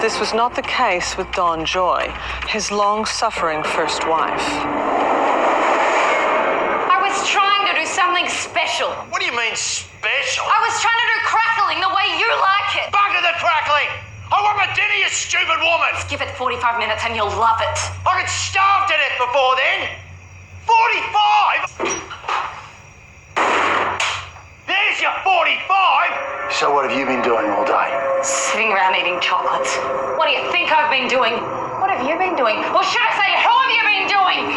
this was not the case with Dawn Joy, his long-suffering first wife. I was trying to do something special. What do you mean, special? I was trying to do crackling the way you like it. Bugger the crackling! I want my dinner, you stupid woman! Give it 45 minutes and you'll love it. I could starve to death before then! 45? There's your 45! So what have you been doing all day? Sitting around eating chocolates. What do you think I've been doing? What have you been doing? Or should I say, who have you been doing?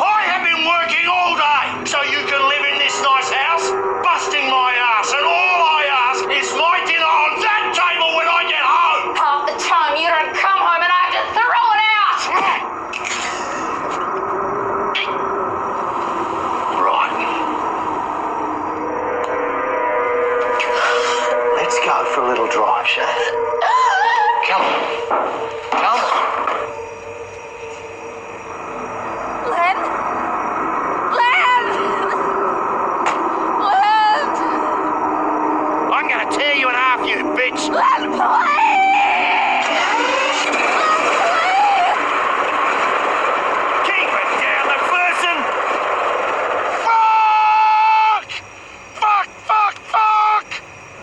I have been working all day so you can live in this nice house, busting my ass, and all I ask is my dinner on that table when I get home! Half the time you don't come home and I have to throw it out! Right. Let's go for a little drive, shall we? Come on. Come on. Len? Len! Len! I'm gonna tear you in half, you bitch! Len, please! Keep it down, the Pherson! Fuck! Fuck, fuck, fuck!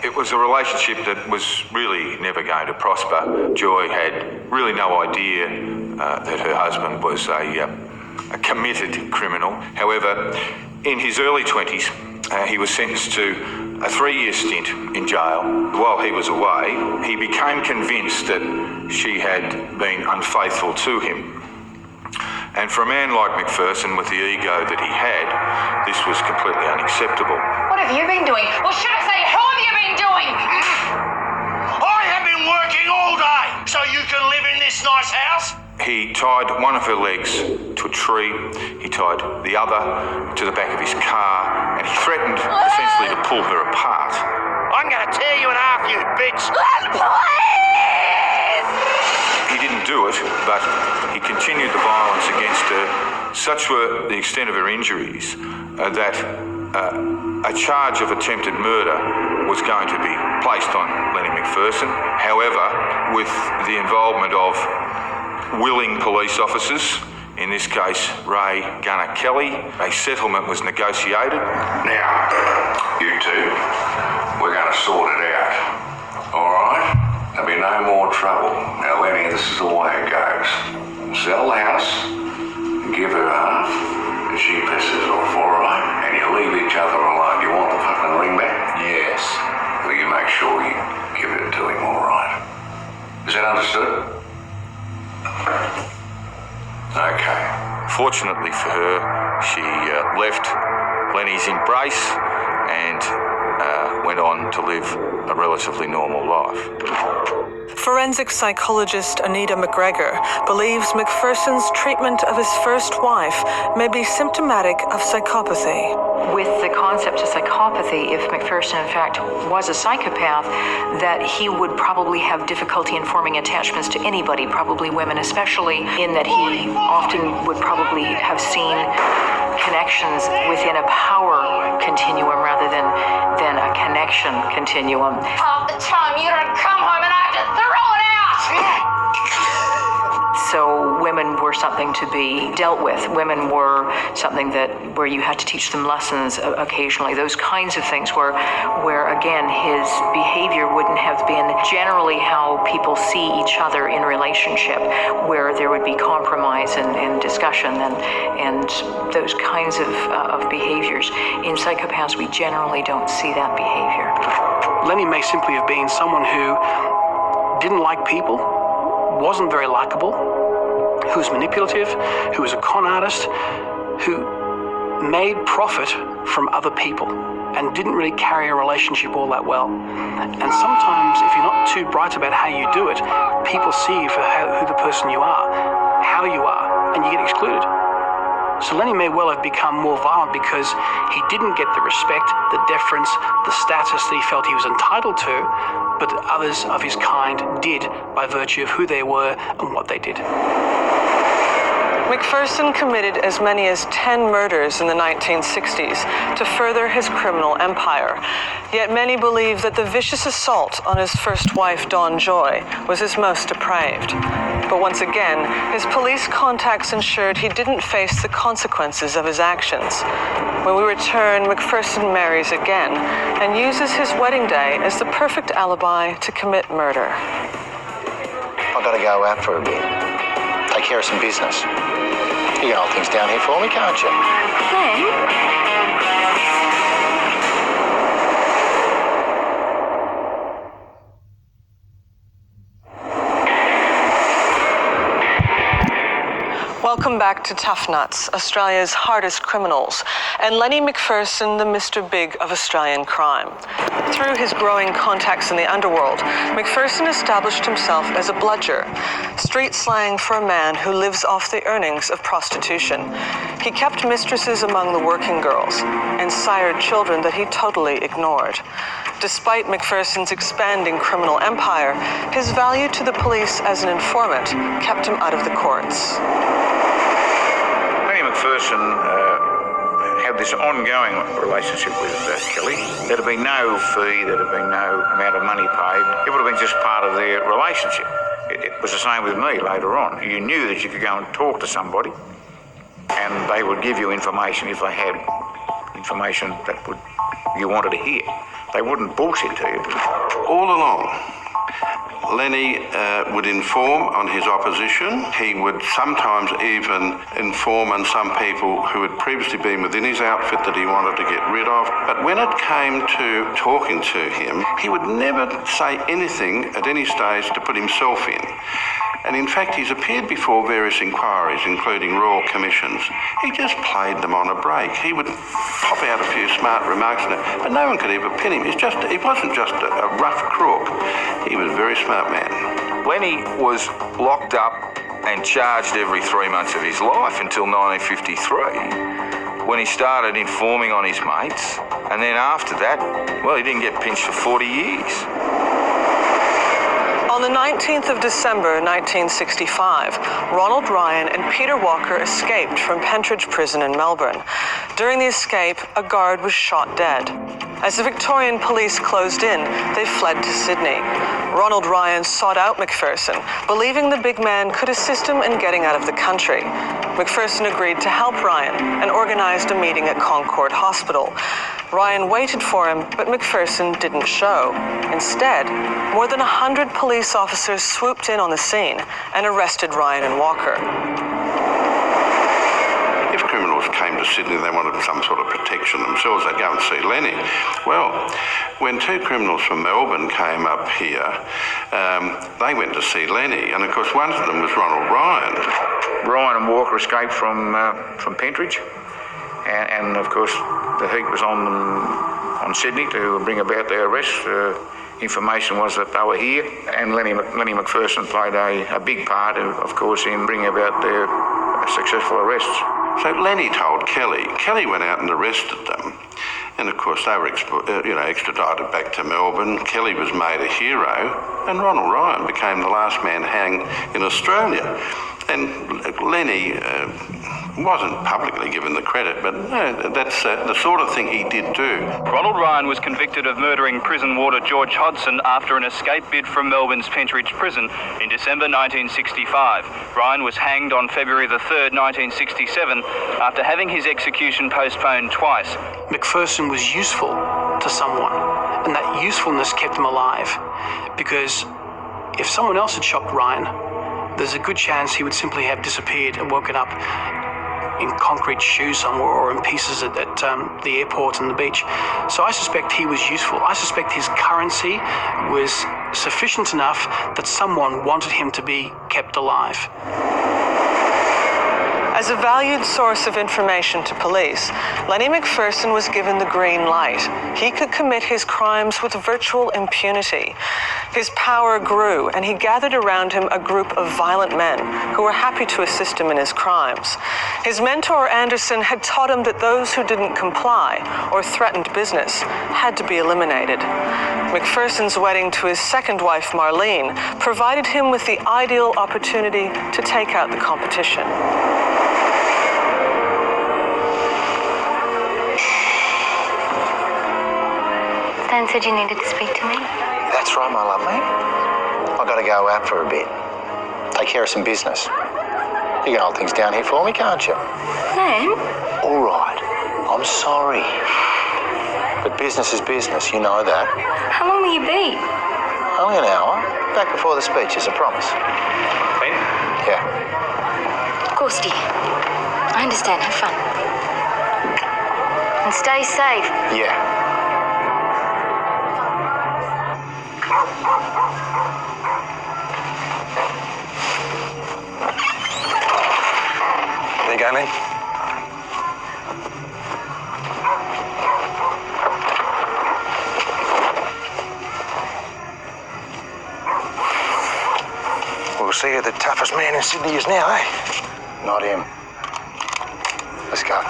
It was a relationship that was really never going to prosper. Joy had really no idea that her husband was a committed criminal. However, in his early 20s, he was sentenced to a 3-year stint in jail. While he was away, he became convinced that she had been unfaithful to him. And for a man like McPherson, with the ego that he had, this was completely unacceptable. What have you been doing? Or should I say, who have you been doing? I have been working all day so you can live in this nice house. He tied one of her legs to a tree, he tied the other to the back of his car, and he threatened essentially to pull her apart. I'm gonna tear you in half, you bitch! Len, please! He didn't do it, but he continued the violence against her. Such were the extent of her injuries that a charge of attempted murder was going to be placed on Lenny McPherson. However, with the involvement of willing police officers, in this case Ray Gunner Kelly, a settlement was negotiated. Now, you two, we're going to sort it out. All right? There'll be no more trouble. Now, Lenny, this is the way it goes. Sell the house, give her half, and she pisses off, all right? And you leave each other alone. You want the fucking ring back? Yes. Well, you make sure you give it to him, all right? Is that understood? Okay. Fortunately for her, she left Lenny's embrace and went on to live a relatively normal life. Forensic psychologist Anita McGregor believes McPherson's treatment of his first wife may be symptomatic of psychopathy. With the concept of psychopathy, if McPherson in fact was a psychopath, that he would probably have difficulty in forming attachments to anybody, probably women especially, in that he often would probably have seen connections within a power continuum rather than a connection continuum. Half the time you don't come home and I have to throw it out! So women were something to be dealt with. Women were something where you had to teach them lessons occasionally. Those kinds of things where again, his behavior wouldn't have been generally how people see each other in relationship, where there would be compromise and discussion and those kinds of behaviors. In psychopaths, we generally don't see that behavior. Lenny may simply have been someone who didn't like people, wasn't very likable, who was manipulative, who was a con artist, who made profit from other people and didn't really carry a relationship all that well. And sometimes, if you're not too bright about how you do it, people see you for who the person you are, how you are, and you get excluded. So Lenny may well have become more violent because he didn't get the respect, the deference, the status that he felt he was entitled to, but others of his kind did by virtue of who they were and what they did. McPherson committed as many as 10 murders in the 1960s to further his criminal empire. Yet many believe that the vicious assault on his first wife, Dawn Joy, was his most depraved. But once again, his police contacts ensured he didn't face the consequences of his actions. When we return, McPherson marries again and uses his wedding day as the perfect alibi to commit murder. I've got to go out for a bit. Take care of some business. You can hold things down here for me, can't you? Len? Welcome back to Tough Nuts, Australia's hardest criminals, and Lenny McPherson, the Mr. Big of Australian crime. Through his growing contacts in the underworld, McPherson established himself as a bludger, street slang for a man who lives off the earnings of prostitution. He kept mistresses among the working girls and sired children that he totally ignored. Despite McPherson's expanding criminal empire, his value to the police as an informant kept him out of the courts. Lenny McPherson had this ongoing relationship with Kelly. There'd have been no fee, there'd have been no amount of money paid. It would have been just part of their relationship. It was the same with me later on. You knew that you could go and talk to somebody and they would give you information if they had information that you wanted to hear. They wouldn't bullshit to you. All along, Lenny would inform on his opposition. He would sometimes even inform on some people who had previously been within his outfit that he wanted to get rid of. But when it came to talking to him, he would never say anything at any stage to put himself in. And in fact, he's appeared before various inquiries, including royal commissions. He just played them on a break. He would pop out a few smart remarks, but no one could ever pin him. He wasn't just a rough crook. He was a very smart man. Lenny was locked up and charged every 3 months of his life until 1953, when he started informing on his mates. And then after that, well, he didn't get pinched for 40 years. On the 19th of December 1965, Ronald Ryan and Peter Walker escaped from Pentridge Prison in Melbourne. During the escape, a guard was shot dead. As the Victorian police closed in, they fled to Sydney. Ronald Ryan sought out McPherson, believing the big man could assist him in getting out of the country. McPherson agreed to help Ryan and organized a meeting at Concord Hospital. Ryan waited for him, but McPherson didn't show. Instead, more than 100 police officers swooped in on the scene and arrested Ryan and Walker. If criminals came to Sydney, they wanted some sort of protection themselves, they'd go and see Lenny. Well, when two criminals from Melbourne came up here, they went to see Lenny, and of course one of them was Ronald Ryan. Ryan and Walker escaped from Pentridge, and of course the heat was on them, on Sydney to bring about their arrest. Information was that they were here, and Lenny McPherson played a big part, of course, in bringing about their successful arrests. So Lenny told Kelly. Kelly went out and arrested them. And of course they were extradited back to Melbourne. Kelly was made a hero, and Ronald Ryan became the last man hanged in Australia. And Lenny wasn't publicly given the credit, but that's the sort of thing he did do. Ronald Ryan was convicted of murdering prison warder George Hodson after an escape bid from Melbourne's Pentridge Prison in December 1965. Ryan was hanged on February the 3rd, 1967, after having his execution postponed twice. McPherson was useful to someone, and that usefulness kept him alive, because if someone else had shot Ryan, there's a good chance he would simply have disappeared and woken up in concrete shoes somewhere or in pieces at the airport and the beach. So I suspect he was useful. I suspect his currency was sufficient enough that someone wanted him to be kept alive. As a valued source of information to police, Lenny McPherson was given the green light. He could commit his crimes with virtual impunity. His power grew, and he gathered around him a group of violent men who were happy to assist him in his crimes. His mentor, Anderson, had taught him that those who didn't comply or threatened business had to be eliminated. McPherson's wedding to his second wife, Marlene, provided him with the ideal opportunity to take out the competition. Dan said you needed to speak to me. That's right, my lovely. I've got to go out for a bit. Take care of some business. You can hold things down here for me, can't you? Dan? All right. I'm sorry. But business is business, you know that. How long will you be? Only an hour. Back before the speeches, I promise. Ben? Yeah. Of course, dear. I understand. Have fun. And stay safe. Yeah. There you go, Len. We'll see who the toughest man in Sydney is now, eh? Not him. Let's go.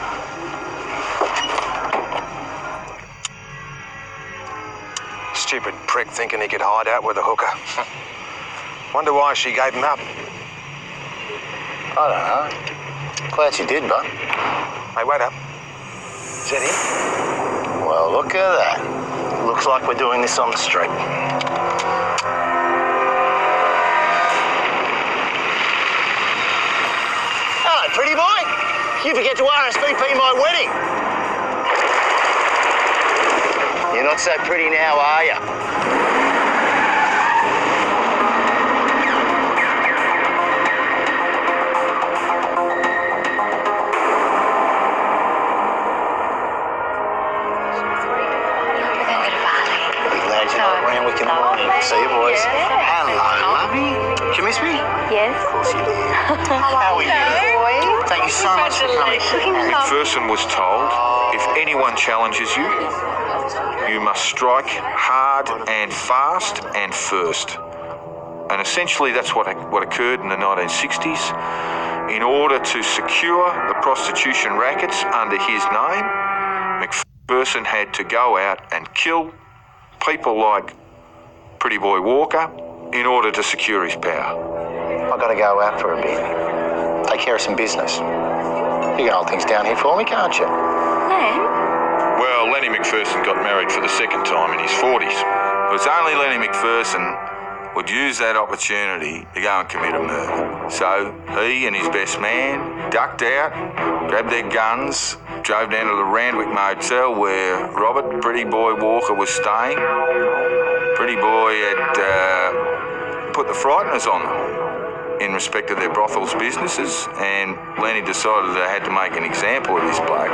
Stupid prick thinking he could hide out with a hooker. Wonder why she gave him up. I don't know. Glad you did, bud. Hey, wait up. Is that him? Well, look at that. Looks like we're doing this on the street. Hello, pretty boy. You forget to RSVP my wedding. You're not so pretty now, are you? We can see you, boys. Hello, lovey. Did you miss me? Yes. Of course you did. How are you? Thank you so much for coming. Pherson was told, if anyone challenges you, you must strike hard and fast and first. And essentially that's what occurred in the 1960s. In order to secure the prostitution rackets under his name, McPherson had to go out and kill people like Pretty Boy Walker in order to secure his power. I've got to go out for a bit. Take care of some business. You can hold things down here for me, can't you? Dan? Well, Lenny McPherson got married for the second time in his 40s. It was only Lenny McPherson would use that opportunity to go and commit a murder. So he and his best man ducked out, grabbed their guns, drove down to the Randwick Motel where Robert Pretty Boy Walker was staying. Pretty Boy had put the frighteners on them in respect of their brothels businesses, and Lenny decided they had to make an example of this bloke.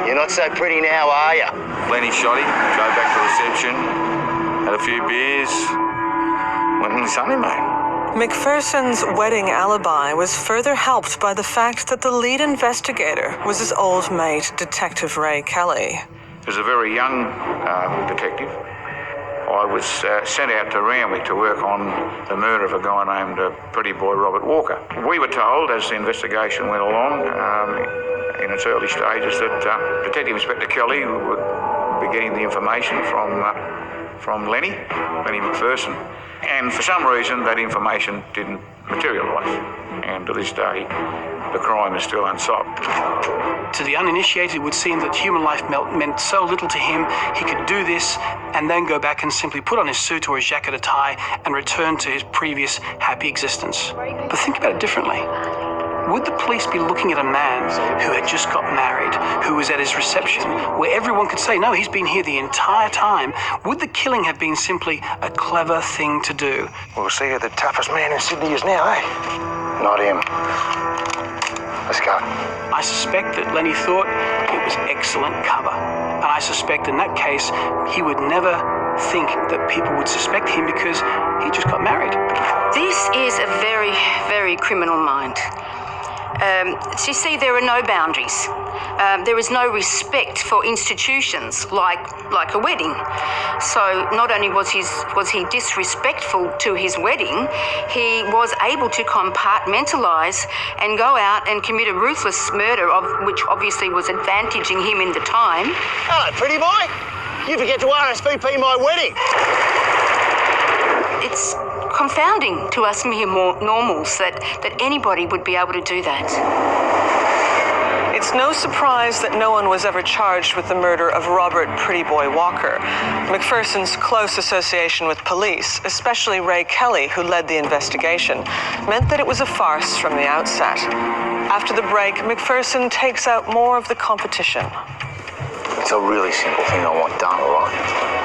You're not so pretty now, are you? Lenny shot him, drove back to reception, had a few beers, went on his honeymoon. McPherson's wedding alibi was further helped by the fact that the lead investigator was his old mate, Detective Ray Kelly. As a very young detective, I was sent out to Randwick to work on the murder of a guy named Pretty Boy Robert Walker. We were told, as the investigation went along, in its early stages, that Detective Inspector Kelly would be getting the information from Lenny McPherson. And for some reason, that information didn't materialise. And to this day, the crime is still unsolved. To the uninitiated, it would seem that human life meant so little to him, he could do this and then go back and simply put on his suit or his jacket or tie and return to his previous happy existence. But think about it differently. Would the police be looking at a man who had just got married, who was at his reception, where everyone could say, no, he's been here the entire time? Would the killing have been simply a clever thing to do? We'll see who the toughest man in Sydney is now, eh? Not him. Let's go. I suspect that Lenny thought it was excellent cover. And I suspect in that case, he would never think that people would suspect him because he just got married. This is a very, very criminal mind. You see, there are no boundaries. There is no respect for institutions like a wedding. So not only was he disrespectful to his wedding, he was able to compartmentalise and go out and commit a ruthless murder, of which obviously was advantaging him in the time. Hello, pretty boy. You forget to RSVP my wedding. It's confounding to us mere normals that anybody would be able to do that. It's no surprise that no one was ever charged with the murder of Robert Pretty Boy Walker. McPherson's close association with police, especially Ray Kelly, who led the investigation, meant that it was a farce from the outset. After the break, McPherson takes out more of the competition. It's a really simple thing I want done, all right?